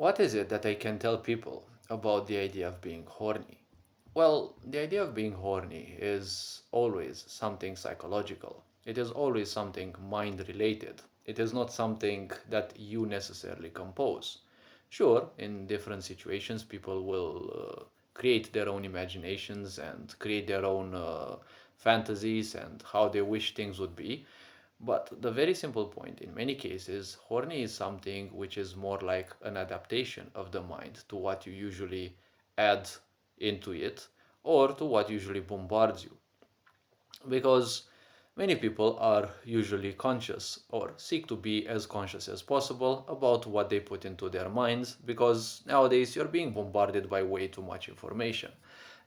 What is it that I can tell people about the idea of being horny? Well, the idea of being horny is always something psychological. It is always something mind related. It is not something that you necessarily compose. Sure, in different situations, people will create their own imaginations and create their own fantasies and how they wish things would be. But the very simple point in many cases, horny is something which is more like an adaptation of the mind to what you usually add into it or to what usually bombards you. Because many people are usually conscious or seek to be as conscious as possible about what they put into their minds because nowadays you're being bombarded by way too much information.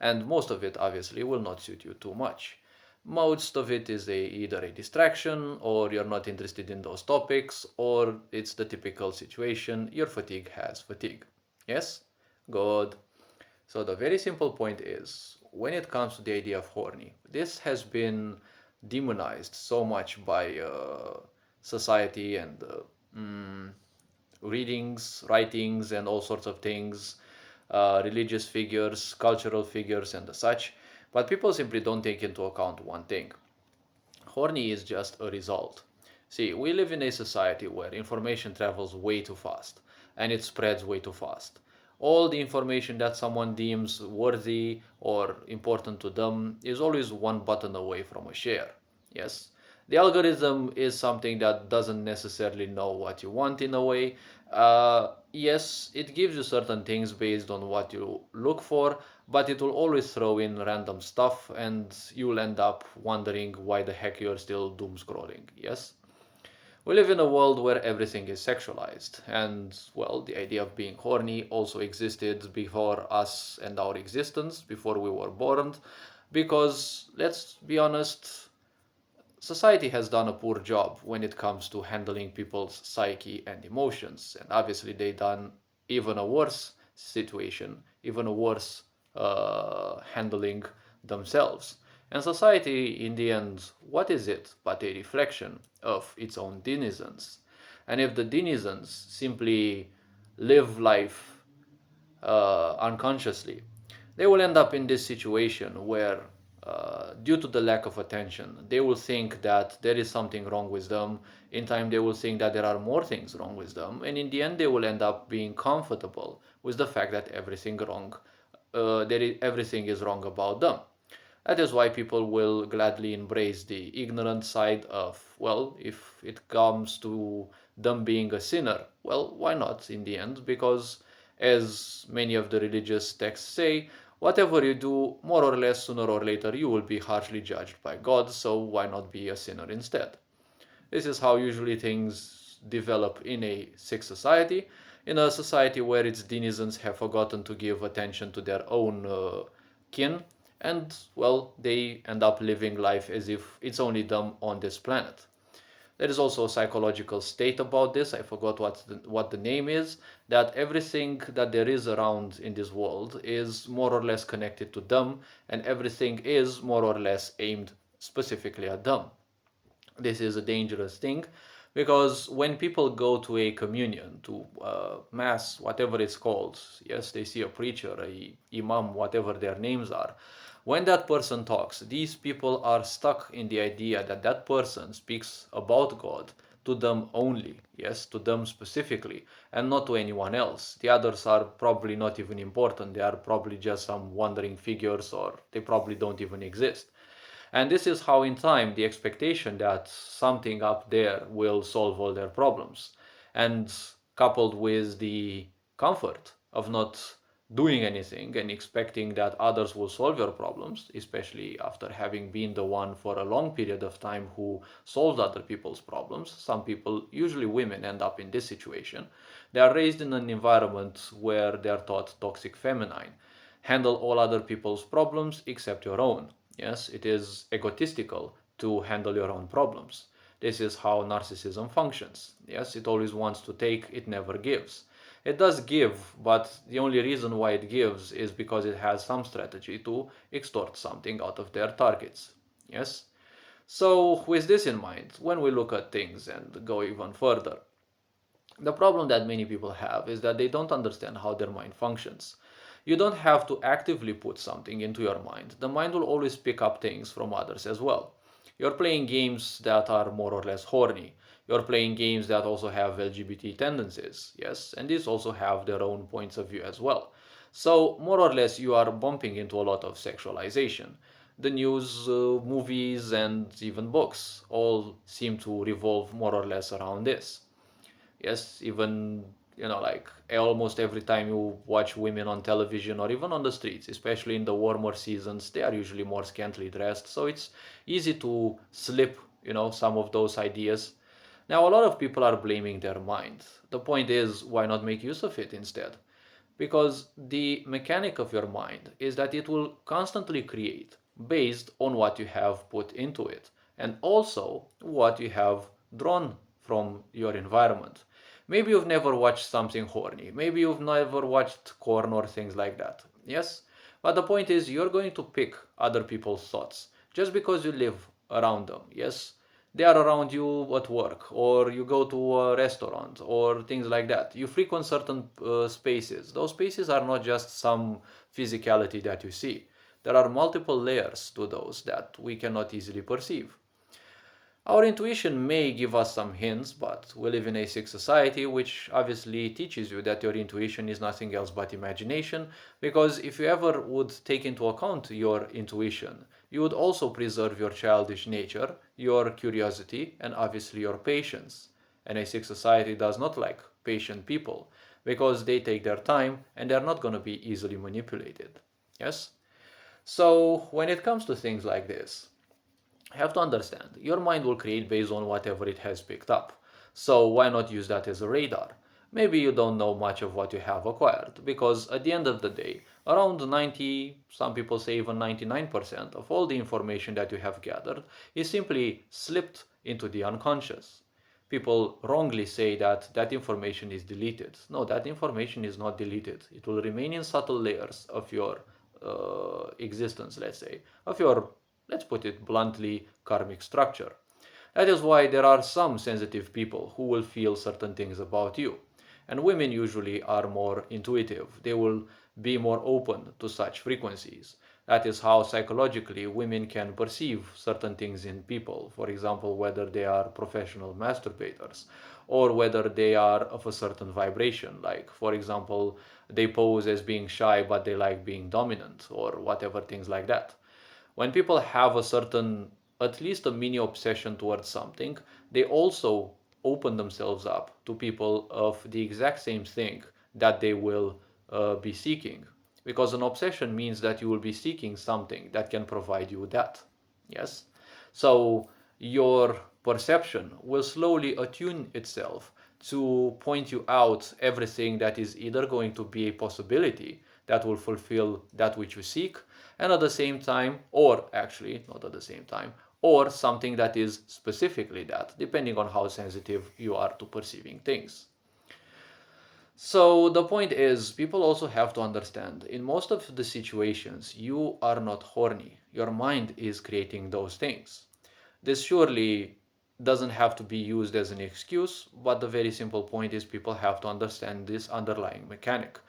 And most of it obviously will not suit you too much. Most of it is either a distraction or you're not interested in those topics or it's the typical situation your fatigue has fatigue. Yes? Good. So the very simple point is, when it comes to the idea of horny, this has been demonized so much by society and mm, readings, writings, and all sorts of things, religious figures, cultural figures, and the such. But people simply don't take into account one thing. Horny is just a result. See, we live in a society where information travels way too fast and it spreads way too fast. All the information that someone deems worthy or important to them is always one button away from a share. Yes? The algorithm is something that doesn't necessarily know what you want in a way. Yes, it gives you certain things based on what you look for, but it will always throw in random stuff and you'll end up wondering why the heck you're still doom scrolling. Yes? We live in a world where everything is sexualized, and well, the idea of being horny also existed before us and our existence, before we were born, because let's be honest, society has done a poor job when it comes to handling people's psyche and emotions, and obviously they done even a worse situation, even a worse handling themselves. And society, in the end, what is it but a reflection of its own denizens? And if the denizens simply live life unconsciously, they will end up in this situation where, due to the lack of attention, they will think that there is something wrong with them. In time, they will think that there are more things wrong with them, and in the end, they will end up being comfortable with the fact that everything is wrong about them. That is why people will gladly embrace the ignorant side of, well, if it comes to them being a sinner, well, why not in the end? Because, as many of the religious texts say, whatever you do, more or less, sooner or later, you will be harshly judged by God, so why not be a sinner instead? This is how usually things develop in a sick society, in a society where its denizens have forgotten to give attention to their own kin, and well, they end up living life as if it's only them on this planet. There is also a psychological state about this. I forgot what the name is. That everything that there is around in this world is more or less connected to them, and everything is more or less aimed specifically at them. This is a dangerous thing because when people go to a communion, to mass, whatever it's called, yes, they see a preacher, a imam, whatever their names are. When that person talks, these people are stuck in the idea that that person speaks about God to them only, yes, to them specifically, and not to anyone else. The others are probably not even important. They are probably just some wandering figures, or they probably don't even exist. And this is how, in time, the expectation that something up there will solve all their problems, and coupled with the comfort of not doing anything and expecting that others will solve your problems, especially after having been the one for a long period of time who solved other people's problems. Some people, usually women, end up in this situation. They are raised in an environment where they are taught toxic feminine. Handle all other people's problems except your own. Yes, it is egotistical to handle your own problems. This is how narcissism functions. Yes, it always wants to take, it never gives. It does give, but the only reason why it gives is because it has some strategy to extort something out of their targets. Yes? So, with this in mind, when we look at things and go even further, The problem that many people have is that they don't understand how their mind functions. You don't have to actively put something into your mind. The mind will always pick up things from others as well. You're playing games that are more or less horny. You're playing games that also have LGBT tendencies, yes, and these also have their own points of view as well. So, more or less, you are bumping into a lot of sexualization. The news, movies, and even books all seem to revolve more or less around this. Yes, even like almost every time you watch women on television or even on the streets, especially in the warmer seasons, they are usually more scantily dressed. So it's easy to slip, some of those ideas. Now, a lot of people are blaming their mind. The point is, why not make use of it instead? Because the mechanic of your mind is that it will constantly create based on what you have put into it and also what you have drawn from your environment. Maybe you've never watched something horny, maybe you've never watched porn or things like that. Yes, but the point is you're going to pick other people's thoughts just because you live around them. Yes, they are around you at work, or you go to a restaurant, or things like that. You frequent certain spaces. Those spaces are not just some physicality that you see. There are multiple layers to those that we cannot easily perceive. Our intuition may give us some hints, but we live in a sick society which obviously teaches you that your intuition is nothing else but imagination. Because if you ever would take into account your intuition, you would also preserve your childish nature, your curiosity, and obviously your patience. And a sick society does not like patient people because they take their time and they're not going to be easily manipulated. Yes? So, when it comes to things like this, have to understand your mind will create based on whatever it has picked up. So why not use that as a radar? Maybe you don't know much of what you have acquired because at the end of the day, around 90, some people say even 99% of all the information that you have gathered is simply slipped into the unconscious. People wrongly say that that information is deleted. No, that information is not deleted. It will remain in subtle layers of your existence, let's say, of your, let's put it bluntly, karmic structure. That is why there are some sensitive people who will feel certain things about you. And women usually are more intuitive. They will be more open to such frequencies. That is how psychologically women can perceive certain things in people. For example, whether they are professional masturbators or whether they are of a certain vibration. Like, for example, they pose as being shy but they like being dominant or whatever, things like that. When people have a certain, at least a mini obsession towards something, they also open themselves up to people of the exact same thing that they will be seeking. Because an obsession means that you will be seeking something that can provide you that. Yes? So your perception will slowly attune itself to point you out everything that is either going to be a possibility that will fulfill that which you seek, and at the same time, or actually not at the same time, or something that is specifically that, depending on how sensitive you are to perceiving things. So the point is, people also have to understand in most of the situations, you are not horny. Your mind is creating those things. This surely doesn't have to be used as an excuse, but the very simple point is people have to understand this underlying mechanic.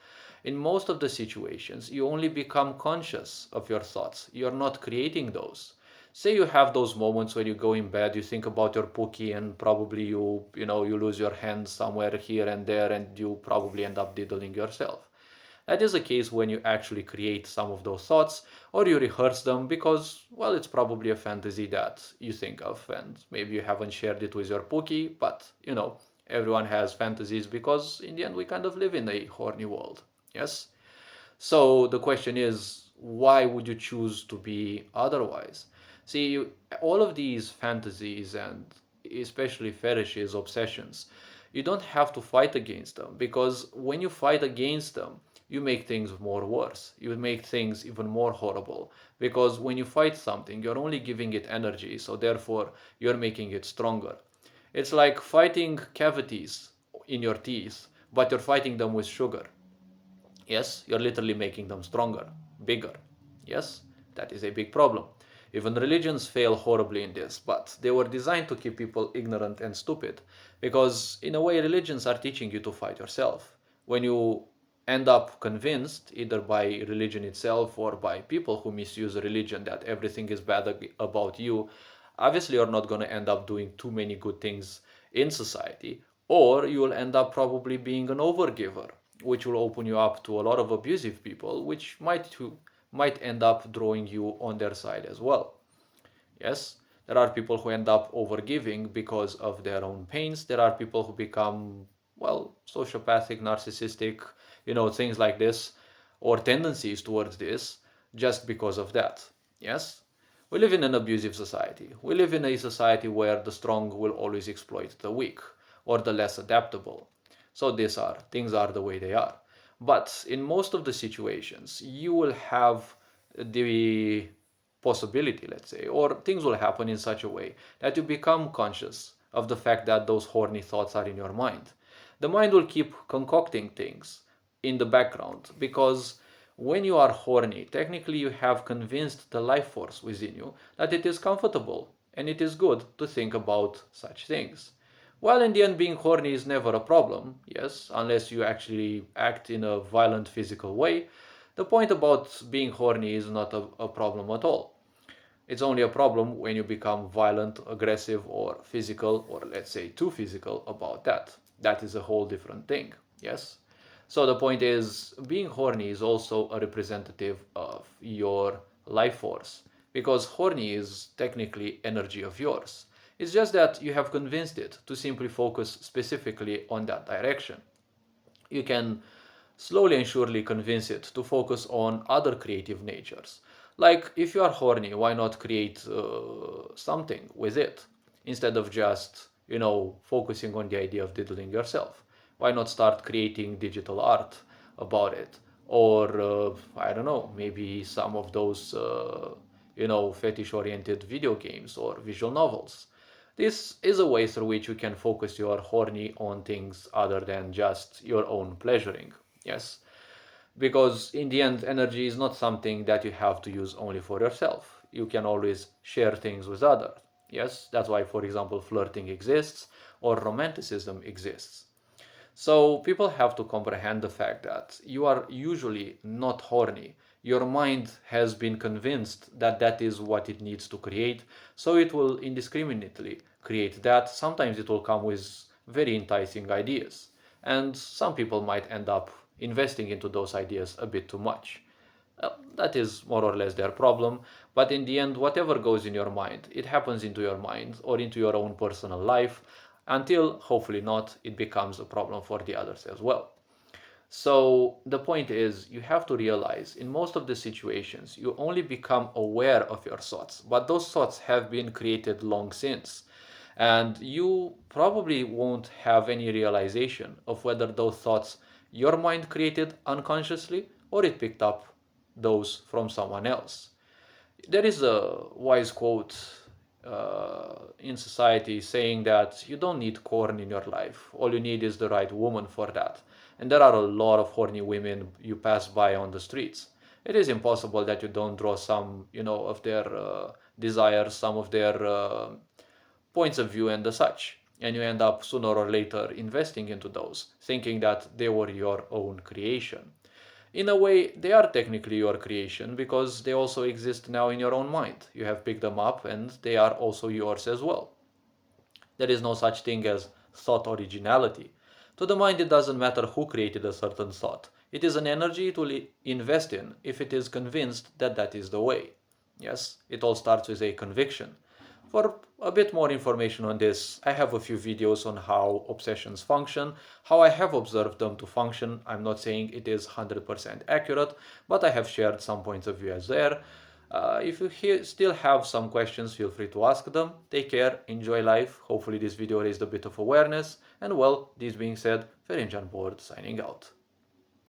In most of the situations, you only become conscious of your thoughts. You're not creating those. Say you have those moments when you go in bed, you think about your pookie, and probably you lose your hand somewhere here and there, and you probably end up diddling yourself. That is a case when you actually create some of those thoughts or you rehearse them because, well, it's probably a fantasy that you think of and maybe you haven't shared it with your pookie, but everyone has fantasies because in the end we kind of live in a horny world. Yes? So the question is, why would you choose to be otherwise? See, all of these fantasies and especially fetishes, obsessions, you don't have to fight against them because when you fight against them, you make things more worse. You make things even more horrible because when you fight something, you're only giving it energy, so therefore you're making it stronger. It's like fighting cavities in your teeth, but you're fighting them with sugar. Yes, you're literally making them stronger, bigger. Yes, that is a big problem. Even religions fail horribly in this, but they were designed to keep people ignorant and stupid. Because, in a way, religions are teaching you to fight yourself. When you end up convinced, either by religion itself or by people who misuse religion, that everything is bad about you, obviously you're not going to end up doing too many good things in society, or you will end up probably being an overgiver, which will open you up to a lot of abusive people, which might end up drawing you on their side as well. Yes, there are people who end up overgiving because of their own pains. There are people who become, well, sociopathic, narcissistic, things like this, or tendencies towards this, just because of that. Yes, we live in an abusive society. We live in a society where the strong will always exploit the weak or the less adaptable. So things are the way they are. But in most of the situations, you will have the possibility, let's say, or things will happen in such a way that you become conscious of the fact that those horny thoughts are in your mind. The mind will keep concocting things in the background because when you are horny, technically you have convinced the life force within you that it is comfortable and it is good to think about such things. While in the end, being horny is never a problem, yes, unless you actually act in a violent physical way. The point about being horny is not a problem at all. It's only a problem when you become violent, aggressive, or physical, or let's say too physical about that. That is a whole different thing, yes? So the point is, being horny is also a representative of your life force, because horny is technically energy of yours. It's just that you have convinced it to simply focus specifically on that direction. You can slowly and surely convince it to focus on other creative natures. Like, if you are horny, why not create something with it instead of just, focusing on the idea of diddling yourself? Why not start creating digital art about it? Or, I don't know, maybe some of those, fetish oriented video games or visual novels. This is a way through which you can focus your horny on things other than just your own pleasuring. Yes, because in the end, energy is not something that you have to use only for yourself. You can always share things with others. Yes, that's why, for example, flirting exists or romanticism exists. So people have to comprehend the fact that you are usually not horny. Your mind has been convinced that that is what it needs to create, so it will indiscriminately create that. Sometimes it will come with very enticing ideas, and some people might end up investing into those ideas a bit too much. That is more or less their problem, but in the end, whatever goes in your mind, it happens into your mind or into your own personal life until, hopefully not, it becomes a problem for the others as well. So the point is, you have to realize in most of the situations, you only become aware of your thoughts, but those thoughts have been created long since. And you probably won't have any realization of whether those thoughts your mind created unconsciously or it picked up those from someone else. There is a wise quote in society saying that you don't need corn in your life. All you need is the right woman for that. And there are a lot of horny women you pass by on the streets. It is impossible that you don't draw some, of their desires, some of their points of view and the such. And you end up sooner or later investing into those, thinking that they were your own creation. In a way, they are technically your creation because they also exist now in your own mind. You have picked them up and they are also yours as well. There is no such thing as thought originality. To the mind, it doesn't matter who created a certain thought. It is an energy it will invest in if it is convinced that that is the way. Yes, it all starts with a conviction. For a bit more information on this, I have a few videos on how obsessions function, how I have observed them to function. I'm not saying it is 100% accurate, but I have shared some points of view as there. If you still have some questions, feel free to ask them. Take care, enjoy life. Hopefully this video raised a bit of awareness. And well, this being said, Ferenc Board signing out.